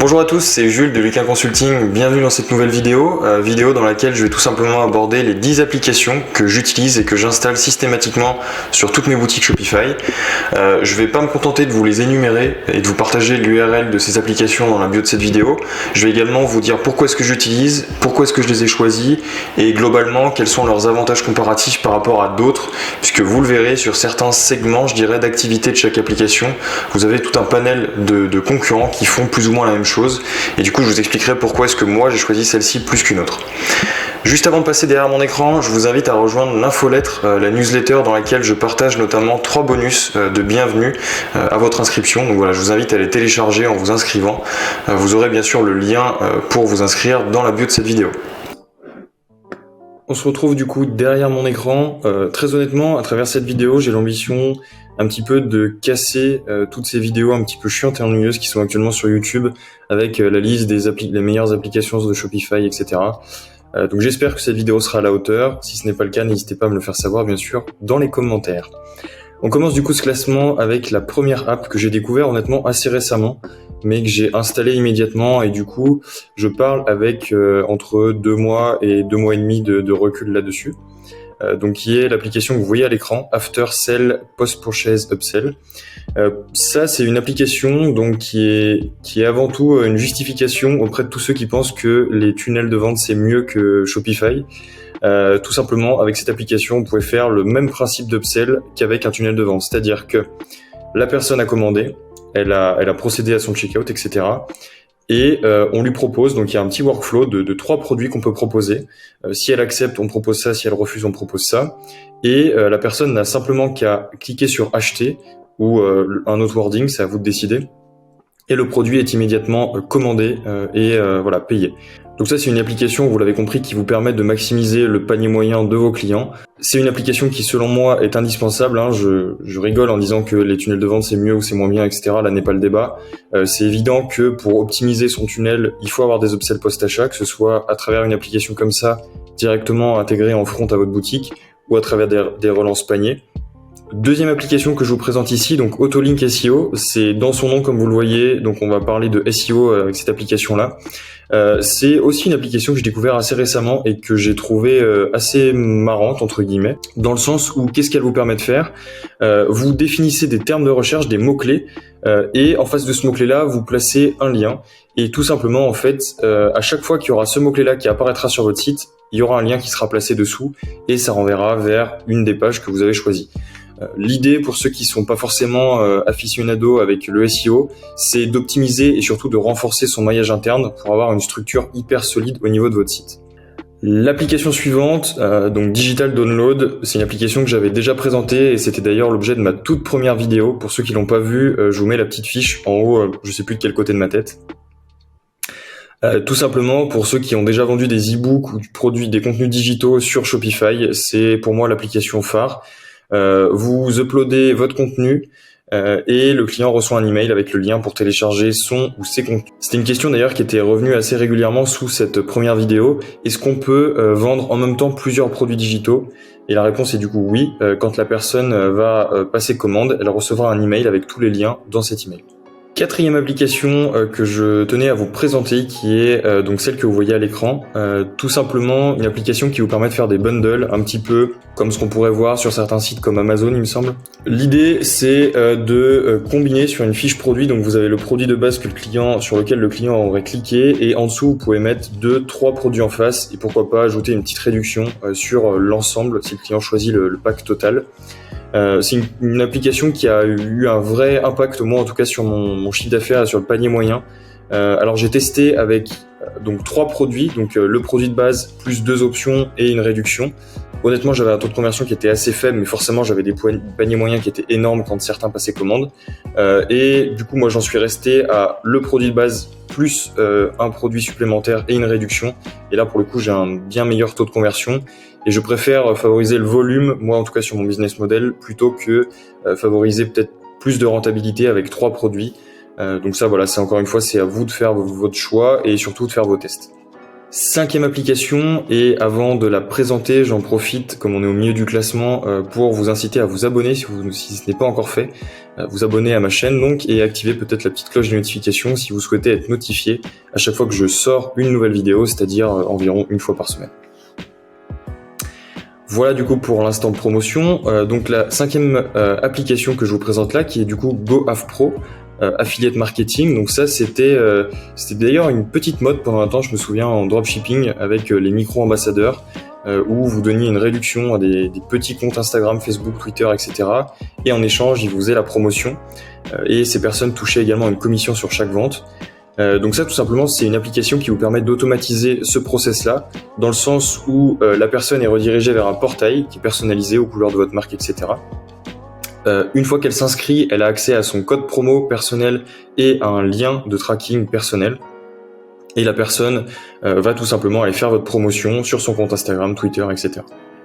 Bonjour à tous, c'est Jules de Luquin Consulting, bienvenue dans cette nouvelle vidéo, vidéo dans laquelle je vais tout simplement aborder les 10 applications que j'utilise et que j'installe systématiquement sur toutes mes boutiques Shopify. Je vais pas me contenter de vous les énumérer et de vous partager l'URL de ces applications dans la bio de cette vidéo. Je vais également vous dire pourquoi est-ce que j'utilise, pourquoi est-ce que je les ai choisis et globalement quels sont leurs avantages comparatifs par rapport à d'autres, puisque vous le verrez sur certains segments, je dirais, d'activité de chaque application, vous avez tout un panel de concurrents qui font plus ou moins la même chose, et du coup je vous expliquerai pourquoi est-ce que moi j'ai choisi celle-ci plus qu'une autre. Juste avant de passer derrière mon écran, je vous invite à rejoindre l'infolettre, la newsletter dans laquelle je partage notamment 3 bonus de bienvenue à votre inscription. Donc voilà, je vous invite à les télécharger en vous inscrivant. Vous aurez bien sûr le lien pour vous inscrire dans la bio de cette vidéo. On se retrouve du coup derrière mon écran. Très honnêtement, à travers cette vidéo, j'ai l'ambition un petit peu de casser toutes ces vidéos un petit peu chiantes et ennuyeuses qui sont actuellement sur YouTube avec la liste des meilleures applications de Shopify, etc. Donc j'espère que cette vidéo sera à la hauteur. Si ce n'est pas le cas, n'hésitez pas à me le faire savoir, bien sûr, dans les commentaires. On commence du coup ce classement avec la première app que j'ai découvert honnêtement assez récemment, mais que j'ai installée immédiatement, et du coup je parle avec entre 2 mois et 2 mois et demi de recul là-dessus. Donc qui est l'application que vous voyez à l'écran, After Sell Post Purchase Upsell. Ça c'est une application donc qui est avant tout une justification auprès de tous ceux qui pensent que les tunnels de vente c'est mieux que Shopify. Tout simplement, avec cette application, vous pouvez faire le même principe d'upsell qu'avec un tunnel de vente. C'est-à-dire que la personne a commandé, elle a procédé à son checkout, etc. Et on lui propose, donc il y a un petit workflow de 3 produits qu'on peut proposer. Si elle accepte, on propose ça. Si elle refuse, on propose ça. Et la personne n'a simplement qu'à cliquer sur acheter ou un autre wording, c'est à vous de décider. Et le produit est immédiatement commandé et voilà, payé. Donc ça, c'est une application, vous l'avez compris, qui vous permet de maximiser le panier moyen de vos clients. C'est une application qui, selon moi, est indispensable. Je rigole en disant que les tunnels de vente, c'est mieux ou c'est moins bien, etc. Là n'est pas le débat. C'est évident que pour optimiser son tunnel, il faut avoir des upsells post-achat, que ce soit à travers une application comme ça, directement intégrée en front à votre boutique, ou à travers des relances paniers. Deuxième application que je vous présente ici, donc Autolink SEO, c'est dans son nom comme vous le voyez, donc on va parler de SEO avec cette application-là. C'est aussi une application que j'ai découvert assez récemment et que j'ai trouvé assez marrante entre guillemets, dans le sens où qu'est-ce qu'elle vous permet de faire ? Vous définissez des termes de recherche, des mots-clés, et en face de ce mot-clé-là, vous placez un lien, et tout simplement en fait, à chaque fois qu'il y aura ce mot-clé-là qui apparaîtra sur votre site, il y aura un lien qui sera placé dessous, et ça renverra vers une des pages que vous avez choisies. L'idée pour ceux qui sont pas forcément aficionados avec le SEO, c'est d'optimiser et surtout de renforcer son maillage interne pour avoir une structure hyper solide au niveau de votre site. L'application suivante, donc Digital Download, c'est une application que j'avais déjà présentée et c'était d'ailleurs l'objet de ma toute première vidéo. Pour ceux qui l'ont pas vue, je vous mets la petite fiche en haut, je sais plus de quel côté de ma tête. Tout simplement, pour ceux qui ont déjà vendu des e-books ou des contenus digitaux sur Shopify, c'est pour moi l'application phare. Vous uploadez votre contenu et le client reçoit un email avec le lien pour télécharger son ou ses contenus. C'était une question d'ailleurs qui était revenue assez régulièrement sous cette première vidéo. Est-ce qu'on peut vendre en même temps plusieurs produits digitaux ? Et la réponse est du coup oui. Quand la personne va passer commande, elle recevra un email avec tous les liens dans cet email. Quatrième application que je tenais à vous présenter, qui est donc celle que vous voyez à l'écran. Tout simplement une application qui vous permet de faire des bundles, un petit peu comme ce qu'on pourrait voir sur certains sites comme Amazon, il me semble. L'idée, c'est de combiner sur une fiche produit. Donc vous avez le produit de base sur lequel le client aurait cliqué, et en dessous, vous pouvez mettre 2-3 produits en face, et pourquoi pas ajouter une petite réduction sur l'ensemble si le client choisit le pack total. C'est une application qui a eu un vrai impact, moi en tout cas, sur mon chiffre d'affaires et sur le panier moyen. Alors j'ai testé avec donc 3 produits, donc le produit de base plus 2 options et une réduction. Honnêtement, j'avais un taux de conversion qui était assez faible, mais forcément j'avais des paniers moyens qui étaient énormes quand certains passaient commande. Et du coup, moi j'en suis resté à le produit de base plus un produit supplémentaire et une réduction. Et là, pour le coup, j'ai un bien meilleur taux de conversion. Et je préfère favoriser le volume, moi en tout cas sur mon business model, plutôt que favoriser peut-être plus de rentabilité avec 3 produits. Donc ça, voilà, c'est encore une fois, c'est à vous de faire votre choix et surtout de faire vos tests. 5e application, et avant de la présenter, j'en profite, comme on est au milieu du classement, pour vous inciter à vous abonner si ce n'est pas encore fait, vous abonner à ma chaîne donc, et activer peut-être la petite cloche de notification si vous souhaitez être notifié à chaque fois que je sors une nouvelle vidéo, c'est-à-dire environ une fois par semaine. Voilà du coup pour l'instant promotion. Donc la 5e application que je vous présente là, qui est du coup GoAffPro. Affiliate marketing, donc ça c'était d'ailleurs une petite mode pendant un temps, je me souviens, en dropshipping avec les micro-ambassadeurs où vous donniez une réduction à des petits comptes Instagram, Facebook, Twitter, etc. Et en échange, ils vous faisaient la promotion et ces personnes touchaient également une commission sur chaque vente. Donc ça, tout simplement, c'est une application qui vous permet d'automatiser ce process-là, dans le sens où la personne est redirigée vers un portail qui est personnalisé aux couleurs de votre marque, etc. Une fois qu'elle s'inscrit, elle a accès à son code promo personnel et à un lien de tracking personnel. Et la personne va tout simplement aller faire votre promotion sur son compte Instagram, Twitter, etc.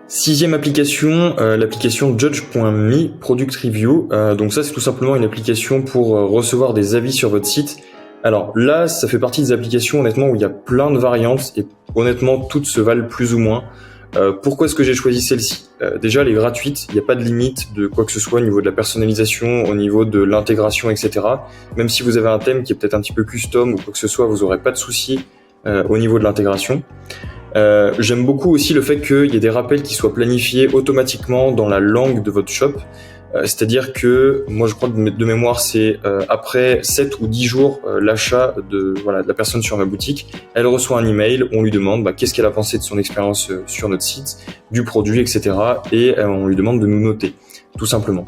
6e application, l'application Judge.me Product Review. Donc ça, c'est tout simplement une application pour recevoir des avis sur votre site. Alors là, ça fait partie des applications honnêtement où il y a plein de variantes et honnêtement toutes se valent plus ou moins. Pourquoi est-ce que j'ai choisi celle-ci ? Déjà, elle est gratuite, il n'y a pas de limite de quoi que ce soit au niveau de la personnalisation, au niveau de l'intégration, etc. Même si vous avez un thème qui est peut-être un petit peu custom ou quoi que ce soit, vous n'aurez pas de souci au niveau de l'intégration. J'aime beaucoup aussi le fait qu'il y ait des rappels qui soient planifiés automatiquement dans la langue de votre shop. C'est-à-dire que, moi je crois de mémoire, c'est après 7 ou 10 jours l'achat de la personne sur ma boutique, elle reçoit un email, on lui demande qu'est-ce qu'elle a pensé de son expérience sur notre site, du produit, etc. Et on lui demande de nous noter, tout simplement.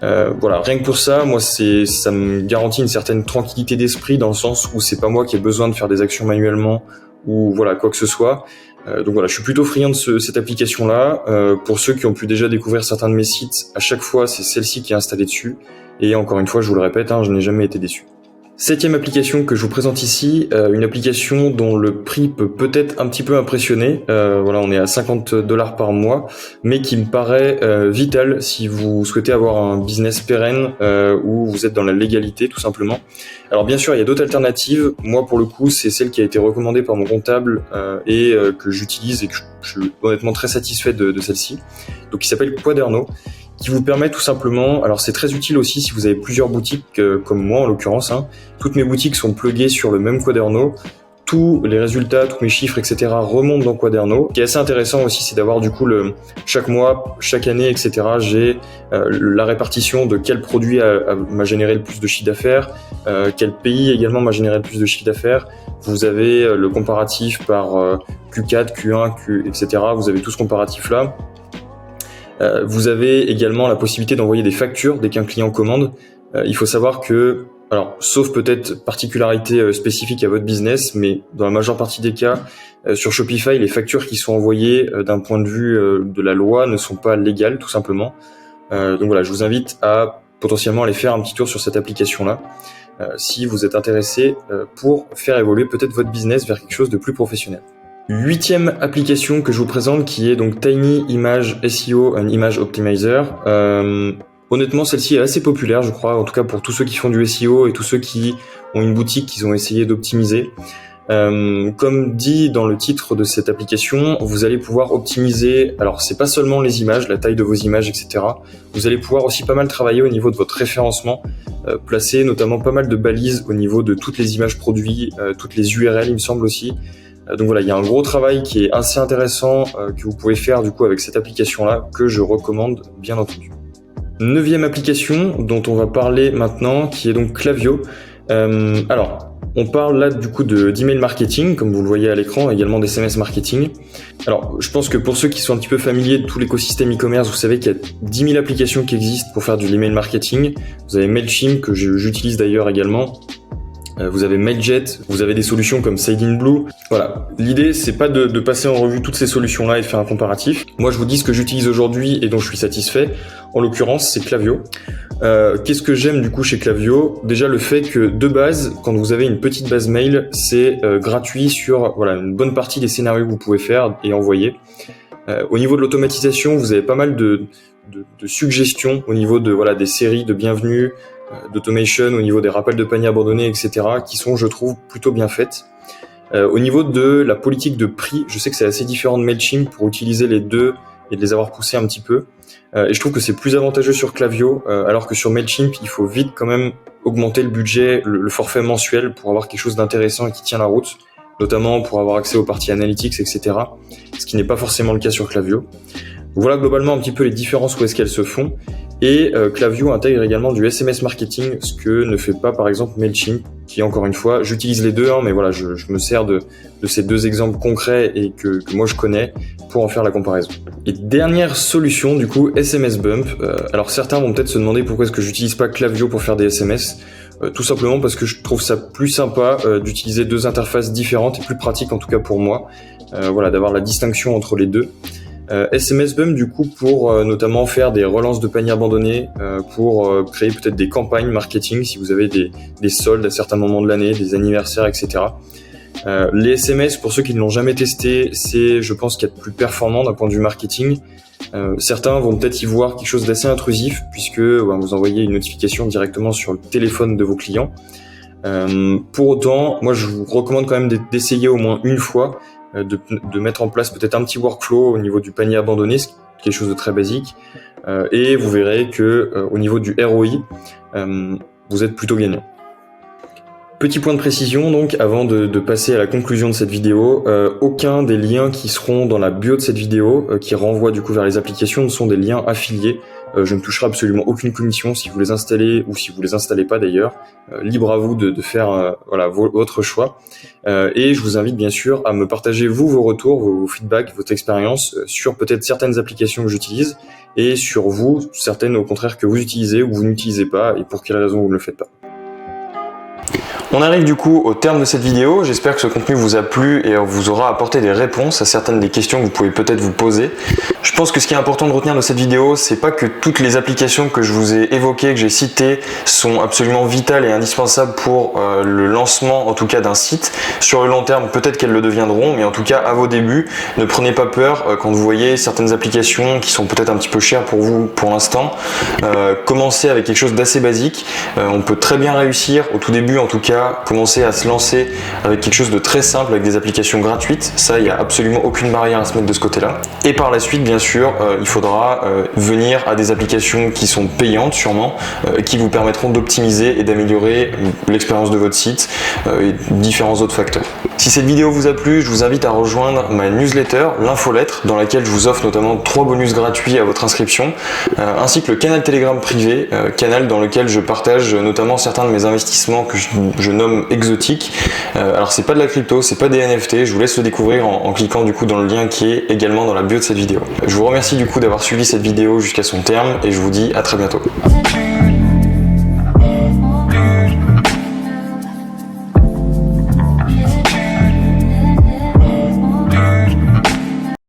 Rien que pour ça, moi ça me garantit une certaine tranquillité d'esprit dans le sens où c'est pas moi qui ai besoin de faire des actions manuellement ou quoi que ce soit. Donc voilà, je suis plutôt friand de cette application-là. Pour ceux qui ont pu déjà découvrir certains de mes sites, à chaque fois, c'est celle-ci qui est installée dessus. Et encore une fois, je vous le répète, je n'ai jamais été déçu. 7e application que je vous présente ici, une application dont le prix peut peut-être un petit peu impressionner. On est à $50 par mois, mais qui me paraît vital si vous souhaitez avoir un business pérenne où vous êtes dans la légalité, tout simplement. Alors bien sûr, il y a d'autres alternatives. Moi, pour le coup, c'est celle qui a été recommandée par mon comptable et que j'utilise et que je suis honnêtement très satisfait de celle-ci. Donc, il s'appelle Quaderno, qui vous permet tout simplement, alors c'est très utile aussi si vous avez plusieurs boutiques comme moi en l'occurrence, toutes mes boutiques sont pluguées sur le même Quaderno, tous les résultats, tous mes chiffres, etc. remontent dans Quaderno. Ce qui est assez intéressant aussi, c'est d'avoir du coup chaque mois, chaque année, etc. j'ai la répartition de quel produit m'a généré le plus de chiffre d'affaires, quel pays également m'a généré le plus de chiffre d'affaires. Vous avez le comparatif par Q4, Q1, etc. Vous avez tout ce comparatif là. Vous avez également la possibilité d'envoyer des factures dès qu'un client commande. Il faut savoir que, alors sauf peut-être particularité spécifique à votre business, mais dans la majeure partie des cas, sur Shopify, les factures qui sont envoyées d'un point de vue de la loi ne sont pas légales, tout simplement. Donc voilà, je vous invite à potentiellement aller faire un petit tour sur cette application-là, si vous êtes intéressé pour faire évoluer peut-être votre business vers quelque chose de plus professionnel. 8e application que je vous présente, qui est donc Tiny Image SEO and Image Optimizer. Honnêtement, celle-ci est assez populaire, je crois, en tout cas pour tous ceux qui font du SEO et tous ceux qui ont une boutique qu'ils ont essayé d'optimiser. Comme dit dans le titre de cette application, vous allez pouvoir optimiser, alors c'est pas seulement les images, la taille de vos images, etc. Vous allez pouvoir aussi pas mal travailler au niveau de votre référencement, placer notamment pas mal de balises au niveau de toutes les images produits, toutes les URL, il me semble aussi. Donc voilà, il y a un gros travail qui est assez intéressant que vous pouvez faire du coup avec cette application-là, que je recommande bien entendu. 9e application dont on va parler maintenant, qui est donc Klaviyo. Alors, on parle là du coup d'email marketing, comme vous le voyez à l'écran, également d'SMS marketing. Alors, je pense que pour ceux qui sont un petit peu familiers de tout l'écosystème e-commerce, vous savez qu'il y a 10 000 applications qui existent pour faire du email marketing. Vous avez Mailchimp, que j'utilise d'ailleurs également. Vous avez Mailjet, vous avez des solutions comme Sendinblue. Voilà, l'idée c'est pas de passer en revue toutes ces solutions-là et de faire un comparatif. Moi je vous dis ce que j'utilise aujourd'hui et dont je suis satisfait. En l'occurrence, c'est Klaviyo. Qu'est-ce que j'aime du coup chez Klaviyo ? Déjà le fait que de base, quand vous avez une petite base mail, c'est gratuit sur une bonne partie des scénarios que vous pouvez faire et envoyer. Au niveau de l'automatisation, vous avez pas mal de suggestions au niveau de des séries de bienvenue, d'automation, au niveau des rappels de panier abandonnés, etc., qui sont, je trouve, plutôt bien faites. Au niveau de la politique de prix, je sais que c'est assez différent de Mailchimp pour utiliser les deux et de les avoir poussés un petit peu. Et je trouve que c'est plus avantageux sur Klaviyo, alors que sur Mailchimp, il faut vite quand même augmenter le budget, le forfait mensuel pour avoir quelque chose d'intéressant et qui tient la route, notamment pour avoir accès aux parties analytics, etc. Ce qui n'est pas forcément le cas sur Klaviyo. Voilà globalement un petit peu les différences où est-ce qu'elles se font. Et Klaviyo intègre également du SMS marketing, ce que ne fait pas par exemple Mailchimp, qui encore une fois, j'utilise les deux, mais voilà, je me sers de ces deux exemples concrets et que moi je connais pour en faire la comparaison. Et dernière solution, du coup, SMS Bump. Alors certains vont peut-être se demander pourquoi est-ce que j'utilise pas Klaviyo pour faire des SMS. Tout simplement parce que je trouve ça plus sympa d'utiliser deux interfaces différentes et plus pratique en tout cas pour moi. Voilà, d'avoir la distinction entre les deux. SMS Bump du coup pour notamment faire des relances de paniers abandonnés, pour créer peut-être des campagnes marketing si vous avez des soldes à certains moments de l'année, des anniversaires, etc. Les SMS, pour ceux qui ne l'ont jamais testé, c'est je pense qu'il y a de plus performant d'un point de vue marketing. Certains vont peut-être y voir quelque chose d'assez intrusif puisque vous envoyez une notification directement sur le téléphone de vos clients. Pour autant, moi je vous recommande quand même d'essayer au moins une fois, de mettre en place peut-être un petit workflow au niveau du panier abandonné, c'est quelque chose de très basique, et vous verrez que au niveau du ROI, vous êtes plutôt gagnant. Petit point de précision donc avant de passer à la conclusion de cette vidéo, aucun des liens qui seront dans la bio de cette vidéo, qui renvoient du coup vers les applications, ne sont des liens affiliés. Je ne toucherai absolument aucune commission si vous les installez ou si vous les installez pas d'ailleurs. Libre à vous de faire votre choix. Et je vous invite bien sûr à me partager vos retours, vos feedbacks, votre expérience sur peut-être certaines applications que j'utilise et sur certaines au contraire que vous utilisez ou vous n'utilisez pas et pour quelles raisons vous ne le faites pas. On arrive du coup au terme de cette vidéo, j'espère que ce contenu vous a plu et vous aura apporté des réponses à certaines des questions que vous pouvez peut-être vous poser. Je pense que ce qui est important de retenir de cette vidéo, c'est pas que toutes les applications que je vous ai évoquées, que j'ai citées, sont absolument vitales et indispensables pour le lancement en tout cas d'un site. Sur le long terme, peut-être qu'elles le deviendront, mais en tout cas à vos débuts, ne prenez pas peur quand vous voyez certaines applications qui sont peut-être un petit peu chères pour vous pour l'instant. Commencez avec quelque chose d'assez basique, on peut très bien réussir au tout début en tout cas, commencer à se lancer avec quelque chose de très simple, avec des applications gratuites. Ça, il n'y a absolument aucune barrière à se mettre de ce côté-là. Et par la suite, bien sûr, il faudra venir à des applications qui sont payantes sûrement, qui vous permettront d'optimiser et d'améliorer l'expérience de votre site et différents autres facteurs. Si cette vidéo vous a plu, je vous invite à rejoindre ma newsletter, l'infolettre, dans laquelle je vous offre notamment 3 bonus gratuits à votre inscription, ainsi que le canal Telegram privé, canal dans lequel je partage notamment certains de mes investissements que je nomme exotiques. Alors c'est pas de la crypto, c'est pas des NFT, je vous laisse le découvrir en cliquant du coup dans le lien qui est également dans la bio de cette vidéo. Je vous remercie du coup d'avoir suivi cette vidéo jusqu'à son terme et je vous dis à très bientôt.